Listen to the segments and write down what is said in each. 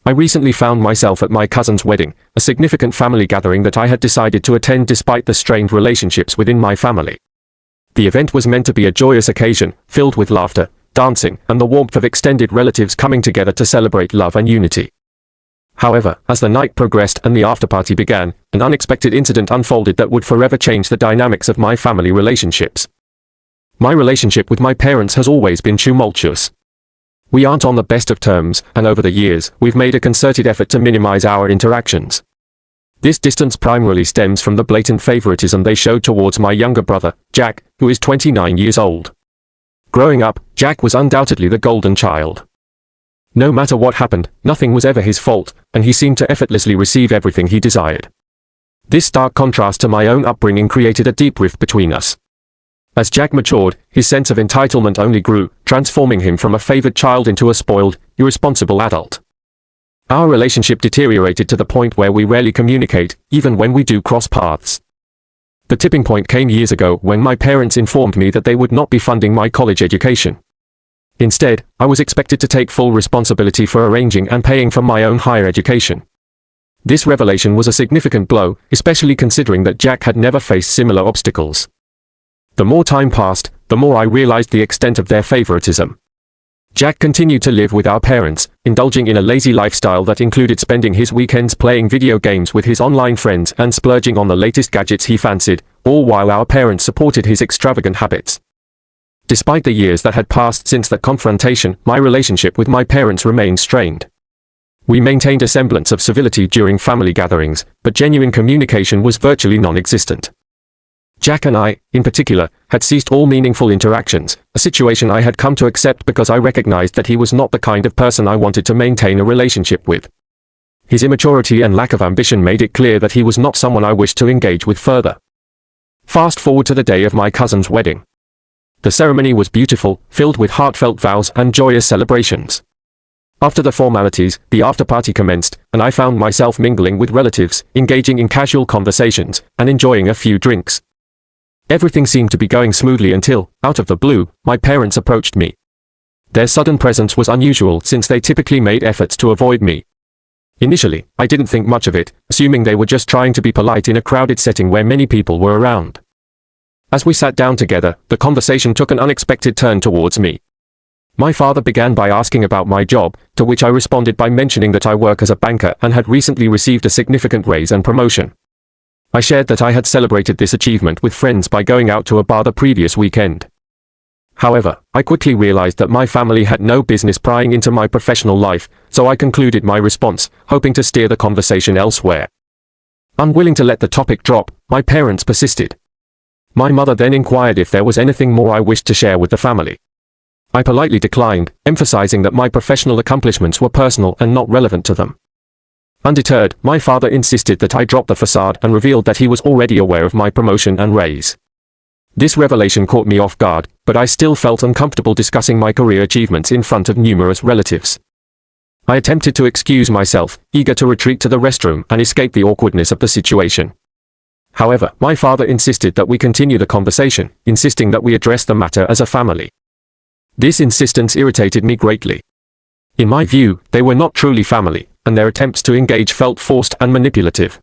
I recently found myself at my cousin's wedding, a significant family gathering that I had decided to attend despite the strained relationships within my family. The event was meant to be a joyous occasion, filled with laughter, dancing, and the warmth of extended relatives coming together to celebrate love and unity. However, as the night progressed and the after-party began, an unexpected incident unfolded that would forever change the dynamics of my family relationships. My relationship with my parents has always been tumultuous. We aren't on the best of terms, and over the years, we've made a concerted effort to minimize our interactions. This distance primarily stems from the blatant favoritism they showed towards my younger brother, Jack, who is 29 years old. Growing up, Jack was undoubtedly the golden child. No matter what happened, nothing was ever his fault, and he seemed to effortlessly receive everything he desired. This stark contrast to my own upbringing created a deep rift between us. As Jack matured, his sense of entitlement only grew, transforming him from a favored child into a spoiled, irresponsible adult. Our relationship deteriorated to the point where we rarely communicate, even when we do cross paths. The tipping point came years ago when my parents informed me that they would not be funding my college education. Instead, I was expected to take full responsibility for arranging and paying for my own higher education. This revelation was a significant blow, especially considering that Jack had never faced similar obstacles. The more time passed, the more I realized the extent of their favoritism. Jack continued to live with our parents, indulging in a lazy lifestyle that included spending his weekends playing video games with his online friends and splurging on the latest gadgets he fancied, all while our parents supported his extravagant habits. Despite the years that had passed since that confrontation, my relationship with my parents remained strained. We maintained a semblance of civility during family gatherings, but genuine communication was virtually non-existent. Jack and I, in particular, had ceased all meaningful interactions, a situation I had come to accept because I recognized that he was not the kind of person I wanted to maintain a relationship with. His immaturity and lack of ambition made it clear that he was not someone I wished to engage with further. Fast forward to the day of my cousin's wedding. The ceremony was beautiful, filled with heartfelt vows and joyous celebrations. After the formalities, the after-party commenced, and I found myself mingling with relatives, engaging in casual conversations, and enjoying a few drinks. Everything seemed to be going smoothly until, out of the blue, my parents approached me. Their sudden presence was unusual since they typically made efforts to avoid me. Initially, I didn't think much of it, assuming they were just trying to be polite in a crowded setting where many people were around. As we sat down together, the conversation took an unexpected turn towards me. My father began by asking about my job, to which I responded by mentioning that I work as a banker and had recently received a significant raise and promotion. I shared that I had celebrated this achievement with friends by going out to a bar the previous weekend. However, I quickly realized that my family had no business prying into my professional life, so I concluded my response, hoping to steer the conversation elsewhere. Unwilling to let the topic drop, my parents persisted. My mother then inquired if there was anything more I wished to share with the family. I politely declined, emphasizing that my professional accomplishments were personal and not relevant to them. Undeterred, my father insisted that I drop the facade and revealed that he was already aware of my promotion and raise. This revelation caught me off guard, but I still felt uncomfortable discussing my career achievements in front of numerous relatives. I attempted to excuse myself, eager to retreat to the restroom and escape the awkwardness of the situation. However, my father insisted that we continue the conversation, insisting that we address the matter as a family. This insistence irritated me greatly. In my view, they were not truly family, and their attempts to engage felt forced and manipulative.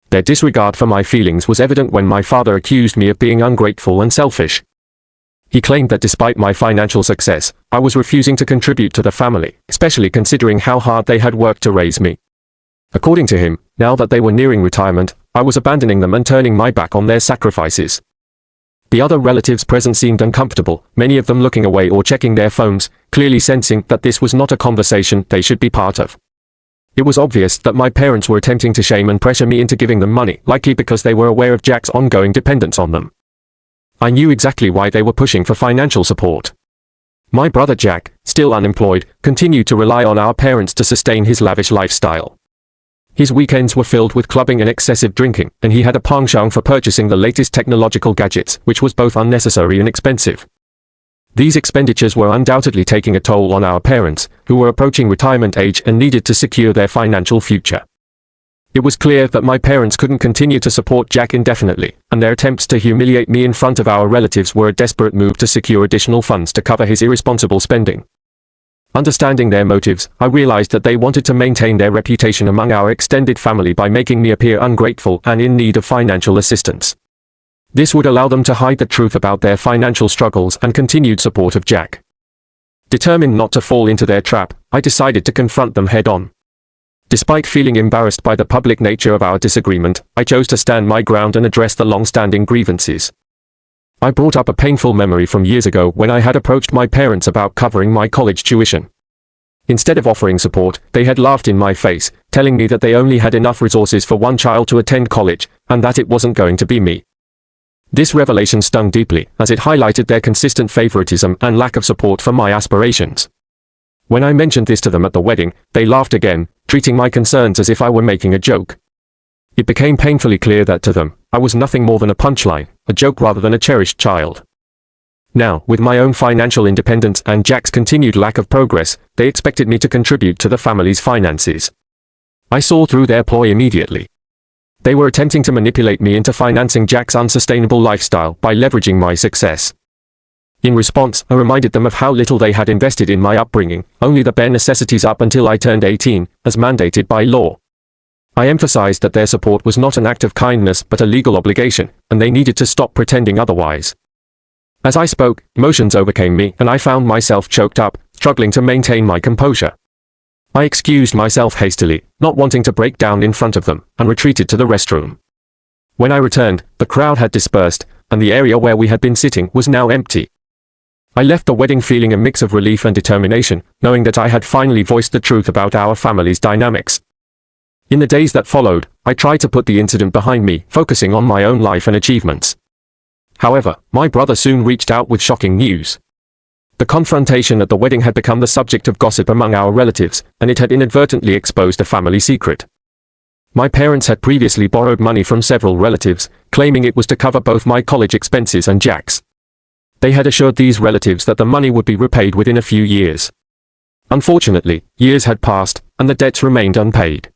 Their disregard for my feelings was evident when my father accused me of being ungrateful and selfish. He claimed that despite my financial success, I was refusing to contribute to the family, especially considering how hard they had worked to raise me. According to him, now that they were nearing retirement, I was abandoning them and turning my back on their sacrifices. The other relatives present seemed uncomfortable, many of them looking away or checking their phones, clearly sensing that this was not a conversation they should be part of. It was obvious that my parents were attempting to shame and pressure me into giving them money, likely because they were aware of Jack's ongoing dependence on them. I knew exactly why they were pushing for financial support. My brother Jack, still unemployed, continued to rely on our parents to sustain his lavish lifestyle. His weekends were filled with clubbing and excessive drinking, and he had a penchant for purchasing the latest technological gadgets, which was both unnecessary and expensive. These expenditures were undoubtedly taking a toll on our parents, who were approaching retirement age and needed to secure their financial future. It was clear that my parents couldn't continue to support Jack indefinitely, and their attempts to humiliate me in front of our relatives were a desperate move to secure additional funds to cover his irresponsible spending. Understanding their motives, I realized that they wanted to maintain their reputation among our extended family by making me appear ungrateful and in need of financial assistance. This would allow them to hide the truth about their financial struggles and continued support of Jack. Determined not to fall into their trap, I decided to confront them head-on. Despite feeling embarrassed by the public nature of our disagreement, I chose to stand my ground and address the long-standing grievances. I brought up a painful memory from years ago when I had approached my parents about covering my college tuition. Instead of offering support, they had laughed in my face, telling me that they only had enough resources for one child to attend college, and that it wasn't going to be me. This revelation stung deeply, as it highlighted their consistent favoritism and lack of support for my aspirations. When I mentioned this to them at the wedding, they laughed again, treating my concerns as if I were making a joke. It became painfully clear that to them, I was nothing more than a punchline, a joke rather than a cherished child. Now, with my own financial independence and Jack's continued lack of progress, they expected me to contribute to the family's finances. I saw through their ploy immediately. They were attempting to manipulate me into financing Jack's unsustainable lifestyle by leveraging my success. In response, I reminded them of how little they had invested in my upbringing, only the bare necessities up until I turned 18, as mandated by law. I emphasized that their support was not an act of kindness but a legal obligation, and they needed to stop pretending otherwise. As I spoke, emotions overcame me and I found myself choked up, struggling to maintain my composure. I excused myself hastily, not wanting to break down in front of them, and retreated to the restroom. When I returned, the crowd had dispersed, and the area where we had been sitting was now empty. I left the wedding feeling a mix of relief and determination, knowing that I had finally voiced the truth about our family's dynamics. In the days that followed, I tried to put the incident behind me, focusing on my own life and achievements. However, my brother soon reached out with shocking news. The confrontation at the wedding had become the subject of gossip among our relatives, and it had inadvertently exposed a family secret. My parents had previously borrowed money from several relatives, claiming it was to cover both my college expenses and Jack's. They had assured these relatives that the money would be repaid within a few years. Unfortunately, years had passed, and the debts remained unpaid.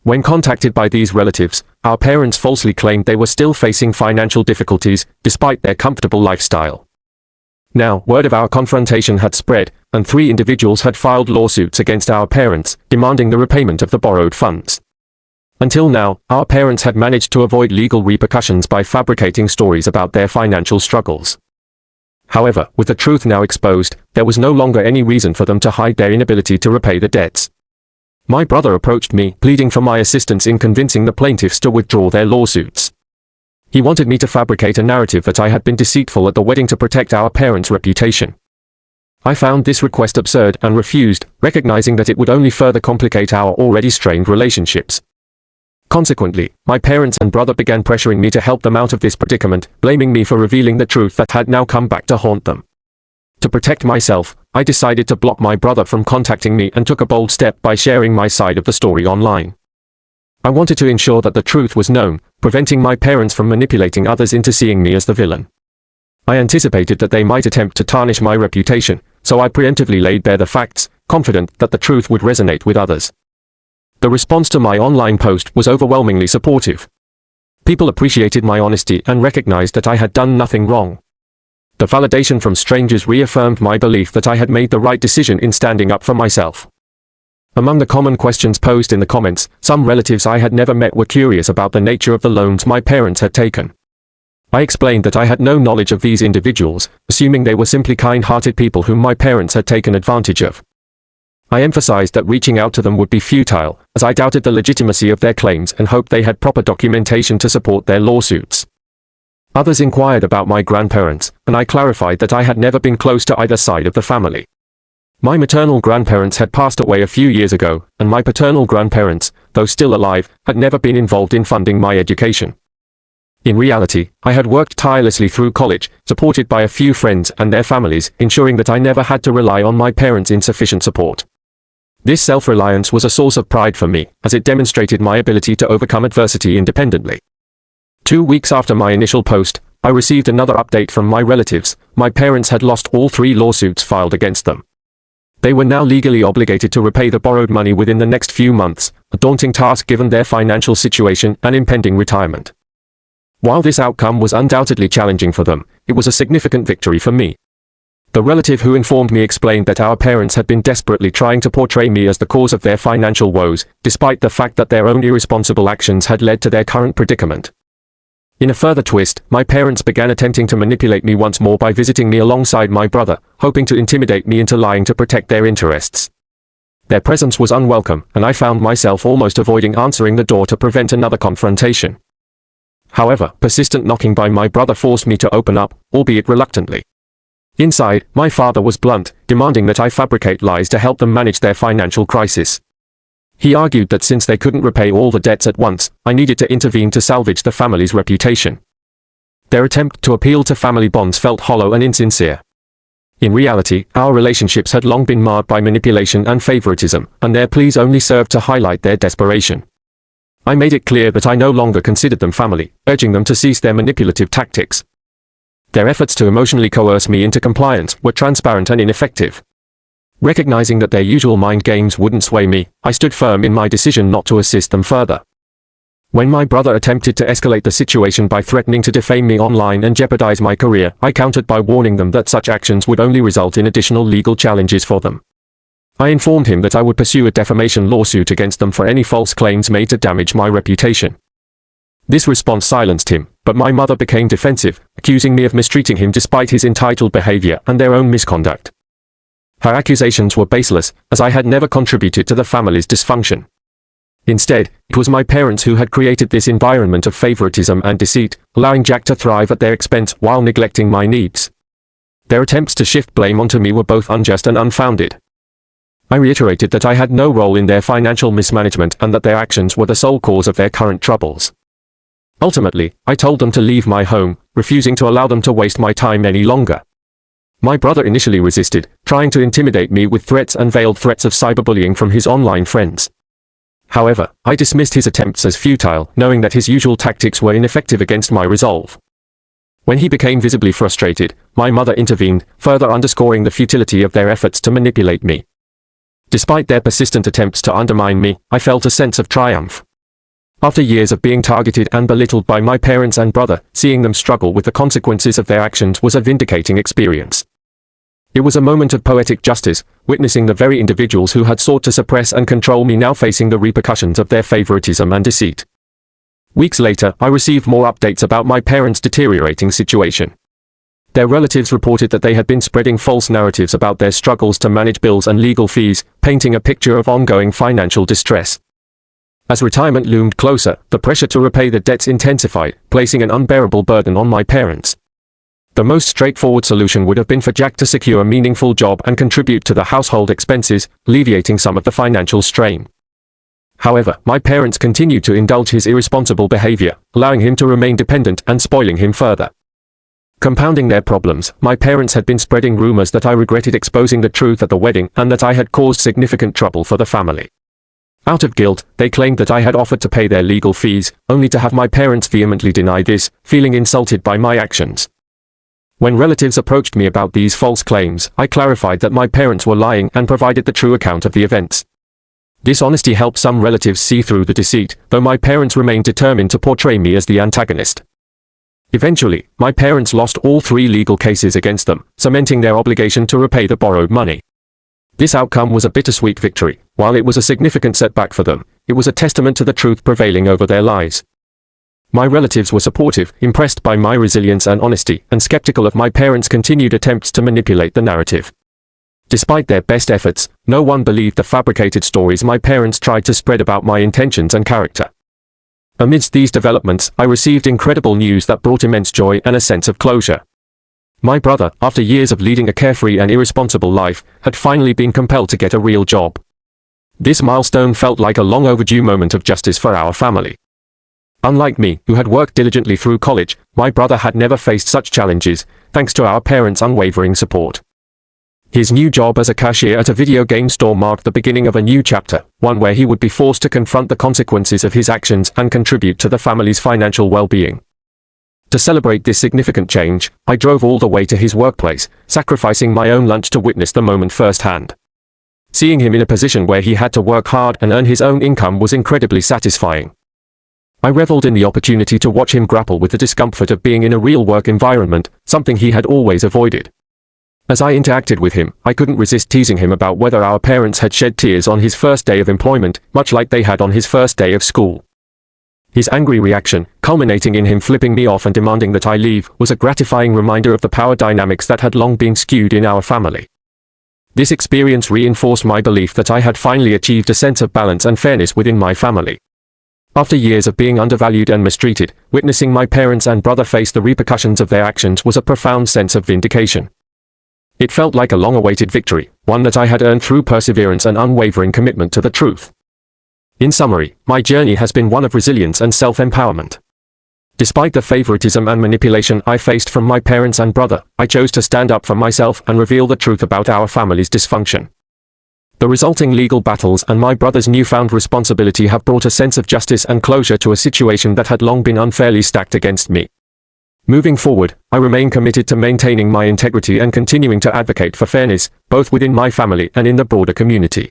When contacted by these relatives, our parents falsely claimed they were still facing financial difficulties, despite their comfortable lifestyle. Now, word of our confrontation had spread, and 3 individuals had filed lawsuits against our parents, demanding the repayment of the borrowed funds. Until now, our parents had managed to avoid legal repercussions by fabricating stories about their financial struggles. However, with the truth now exposed, there was no longer any reason for them to hide their inability to repay the debts. My brother approached me, pleading for my assistance in convincing the plaintiffs to withdraw their lawsuits. He wanted me to fabricate a narrative that I had been deceitful at the wedding to protect our parents' reputation. I found this request absurd and refused, recognizing that it would only further complicate our already strained relationships. Consequently, my parents and brother began pressuring me to help them out of this predicament, blaming me for revealing the truth that had now come back to haunt them. To protect myself, I decided to block my brother from contacting me and took a bold step by sharing my side of the story online. I wanted to ensure that the truth was known, preventing my parents from manipulating others into seeing me as the villain. I anticipated that they might attempt to tarnish my reputation, so I preemptively laid bare the facts, confident that the truth would resonate with others. The response to my online post was overwhelmingly supportive. People appreciated my honesty and recognized that I had done nothing wrong. The validation from strangers reaffirmed my belief that I had made the right decision in standing up for myself. Among the common questions posed in the comments, some relatives I had never met were curious about the nature of the loans my parents had taken. I explained that I had no knowledge of these individuals, assuming they were simply kind-hearted people whom my parents had taken advantage of. I emphasized that reaching out to them would be futile, as I doubted the legitimacy of their claims and hoped they had proper documentation to support their lawsuits. Others inquired about my grandparents, and I clarified that I had never been close to either side of the family. My maternal grandparents had passed away a few years ago, and my paternal grandparents, though still alive, had never been involved in funding my education. In reality, I had worked tirelessly through college, supported by a few friends and their families, ensuring that I never had to rely on my parents' insufficient support. This self-reliance was a source of pride for me, as it demonstrated my ability to overcome adversity independently. 2 weeks after my initial post, I received another update from my relatives. My parents had lost all 3 lawsuits filed against them. They were now legally obligated to repay the borrowed money within the next few months, a daunting task given their financial situation and impending retirement. While this outcome was undoubtedly challenging for them, it was a significant victory for me. The relative who informed me explained that our parents had been desperately trying to portray me as the cause of their financial woes, despite the fact that their own irresponsible actions had led to their current predicament. In a further twist, my parents began attempting to manipulate me once more by visiting me alongside my brother, hoping to intimidate me into lying to protect their interests. Their presence was unwelcome, and I found myself almost avoiding answering the door to prevent another confrontation. However, persistent knocking by my brother forced me to open up, albeit reluctantly. Inside, my father was blunt, demanding that I fabricate lies to help them manage their financial crisis. He argued that since they couldn't repay all the debts at once, I needed to intervene to salvage the family's reputation. Their attempt to appeal to family bonds felt hollow and insincere. In reality, our relationships had long been marred by manipulation and favoritism, and their pleas only served to highlight their desperation. I made it clear that I no longer considered them family, urging them to cease their manipulative tactics. Their efforts to emotionally coerce me into compliance were transparent and ineffective. Recognizing that their usual mind games wouldn't sway me, I stood firm in my decision not to assist them further. When my brother attempted to escalate the situation by threatening to defame me online and jeopardize my career, I countered by warning them that such actions would only result in additional legal challenges for them. I informed him that I would pursue a defamation lawsuit against them for any false claims made to damage my reputation. This response silenced him, but my mother became defensive, accusing me of mistreating him despite his entitled behavior and their own misconduct. Her accusations were baseless, as I had never contributed to the family's dysfunction. Instead, it was my parents who had created this environment of favoritism and deceit, allowing Jack to thrive at their expense while neglecting my needs. Their attempts to shift blame onto me were both unjust and unfounded. I reiterated that I had no role in their financial mismanagement and that their actions were the sole cause of their current troubles. Ultimately, I told them to leave my home, refusing to allow them to waste my time any longer. My brother initially resisted, trying to intimidate me with threats and veiled threats of cyberbullying from his online friends. However, I dismissed his attempts as futile, knowing that his usual tactics were ineffective against my resolve. When he became visibly frustrated, my mother intervened, further underscoring the futility of their efforts to manipulate me. Despite their persistent attempts to undermine me, I felt a sense of triumph. After years of being targeted and belittled by my parents and brother, seeing them struggle with the consequences of their actions was a vindicating experience. It was a moment of poetic justice, witnessing the very individuals who had sought to suppress and control me now facing the repercussions of their favoritism and deceit. Weeks later, I received more updates about my parents' deteriorating situation. Their relatives reported that they had been spreading false narratives about their struggles to manage bills and legal fees, painting a picture of ongoing financial distress. As retirement loomed closer, the pressure to repay the debts intensified, placing an unbearable burden on my parents. The most straightforward solution would have been for Jack to secure a meaningful job and contribute to the household expenses, alleviating some of the financial strain. However, my parents continued to indulge his irresponsible behavior, allowing him to remain dependent and spoiling him further. Compounding their problems, my parents had been spreading rumors that I regretted exposing the truth at the wedding and that I had caused significant trouble for the family. Out of guilt, they claimed that I had offered to pay their legal fees, only to have my parents vehemently deny this, feeling insulted by my actions. When relatives approached me about these false claims, I clarified that my parents were lying and provided the true account of the events. This honesty helped some relatives see through the deceit, though my parents remained determined to portray me as the antagonist. Eventually, my parents lost all 3 legal cases against them, cementing their obligation to repay the borrowed money. This outcome was a bittersweet victory. While it was a significant setback for them, it was a testament to the truth prevailing over their lies. My relatives were supportive, impressed by my resilience and honesty, and skeptical of my parents' continued attempts to manipulate the narrative. Despite their best efforts, no one believed the fabricated stories my parents tried to spread about my intentions and character. Amidst these developments, I received incredible news that brought immense joy and a sense of closure. My brother, after years of leading a carefree and irresponsible life, had finally been compelled to get a real job. This milestone felt like a long overdue moment of justice for our family. Unlike me, who had worked diligently through college, my brother had never faced such challenges, thanks to our parents' unwavering support. His new job as a cashier at a video game store marked the beginning of a new chapter, one where he would be forced to confront the consequences of his actions and contribute to the family's financial well-being. To celebrate this significant change, I drove all the way to his workplace, sacrificing my own lunch to witness the moment firsthand. Seeing him in a position where he had to work hard and earn his own income was incredibly satisfying. I reveled in the opportunity to watch him grapple with the discomfort of being in a real work environment, something he had always avoided. As I interacted with him, I couldn't resist teasing him about whether our parents had shed tears on his first day of employment, much like they had on his first day of school. His angry reaction, culminating in him flipping me off and demanding that I leave, was a gratifying reminder of the power dynamics that had long been skewed in our family. This experience reinforced my belief that I had finally achieved a sense of balance and fairness within my family. After years of being undervalued and mistreated, witnessing my parents and brother face the repercussions of their actions was a profound sense of vindication. It felt like a long-awaited victory, one that I had earned through perseverance and unwavering commitment to the truth. In summary, my journey has been one of resilience and self-empowerment. Despite the favoritism and manipulation I faced from my parents and brother, I chose to stand up for myself and reveal the truth about our family's dysfunction. The resulting legal battles and my brother's newfound responsibility have brought a sense of justice and closure to a situation that had long been unfairly stacked against me. Moving forward, I remain committed to maintaining my integrity and continuing to advocate for fairness, both within my family and in the broader community.